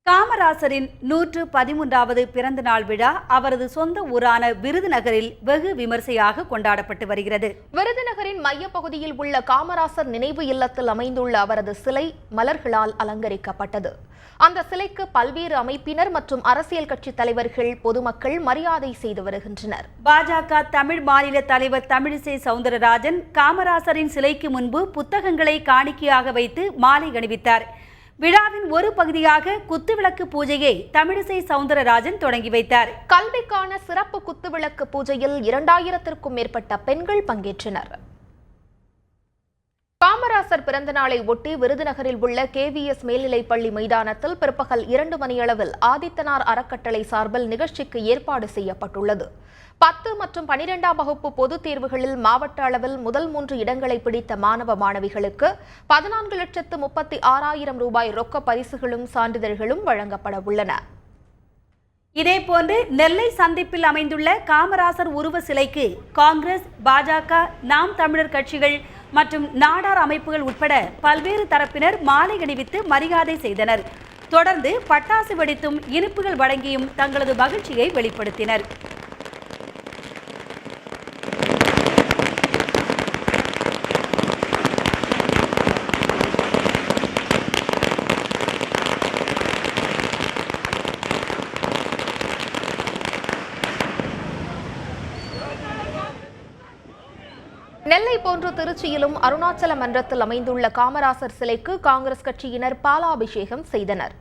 காமராசரின் 113வது பிறந்த நாள் விழா அவரது சொந்த ஊரான விருதுநகரில் வெகு விமர்சையாக கொண்டாடப்பட்டு வருகிறது. விருதுநகரின் மையப்பகுதியில் உள்ள காமராசர் நினைவு இல்லத்தில் அமைந்துள்ள அவரது சிலை மலர்களால் அலங்கரிக்கப்பட்டது. அந்த சிலைக்கு பல்வேறு அமைப்பினர் மற்றும் அரசியல் கட்சி தலைவர்கள் பொதுமக்கள் மரியாதை செய்து வருகின்றனர். பாஜக தமிழ் மாநில தலைவர் தமிழிசை சவுந்தரராஜன் காமராசரின் சிலைக்கு முன்பு புத்தகங்களை காணிக்கையாக வைத்து மாலை அணிவித்தார். விழாவின் ஒரு பகுதியாக குத்துவிளக்கு பூஜையை தமிழிசை சவுந்தரராஜன் தொடங்கி வைத்தார். கல்விக்கான சிறப்பு குத்துவிளக்கு பூஜையில் 2000க்கும் மேற்பட்ட பெண்கள் பங்கேற்றனர். காமராசர் பிறந்த நாளை ஒட்டி விருதுநகரில் உள்ள KVS மேல்நிலைப்பள்ளி மைதானத்தில் பிற்பகல் 2 மணியளவில் ஆதித்தனார் அறக்கட்டளை சார்பில் நிகழ்ச்சிக்கு ஏற்பாடு செய்யப்பட்டுள்ளது. 10 மற்றும் 12ஆம் வகுப்பு பொதுத் தேர்வுகளில் மாவட்ட அளவில் முதல் 3 இடங்களை பிடித்த மாணவ மாணவிகளுக்கு 14,36,000 ரூபாய் ரொக்க பரிசுகளும் சான்றிதழ்களும் வழங்கப்பட உள்ளன. இதேபோன்று நெல்லை சந்திப்பில் அமைந்துள்ள காமராசர் உருவ சிலைக்கு காங்கிரஸ், பாஜக, நாம் தமிழர் கட்சிகள் மற்றும் நாடார் அமைப்புகள் உட்பட பல்வேறு தரப்பினர் மாலை அணிவித்து மரியாதை செய்தனர். தொடர்ந்து பட்டாசு வெடித்தும் இனிப்புகள் வழங்கியும் தங்களது மகிழ்ச்சியை வெளிப்படுத்தினர். நெல்லை போன்று திருச்சியிலும் அருணாச்சல மன்றத்தில் அமைந்துள்ள காமராசர் சிலைக்கு காங்கிரஸ் கட்சியினர் பாலாபிஷேகம் செய்தனர்.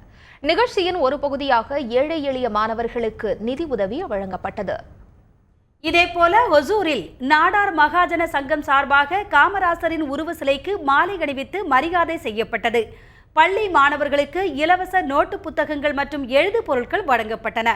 நிகழ்ச்சியின் ஒரு பகுதியாக ஏழை எளிய மாணவர்களுக்கு நிதி உதவி வழங்கப்பட்டது. இதேபோல ஒசூரில் நாடார் மகாஜன சங்கம் சார்பாக காமராசரின் உருவ சிலைக்கு மாலை அணிவித்து மரியாதை செய்யப்பட்டது. பள்ளி மாணவர்களுக்கு இலவச நோட்டு புத்தகங்கள் மற்றும் எழுது பொருட்கள் வழங்கப்பட்டன.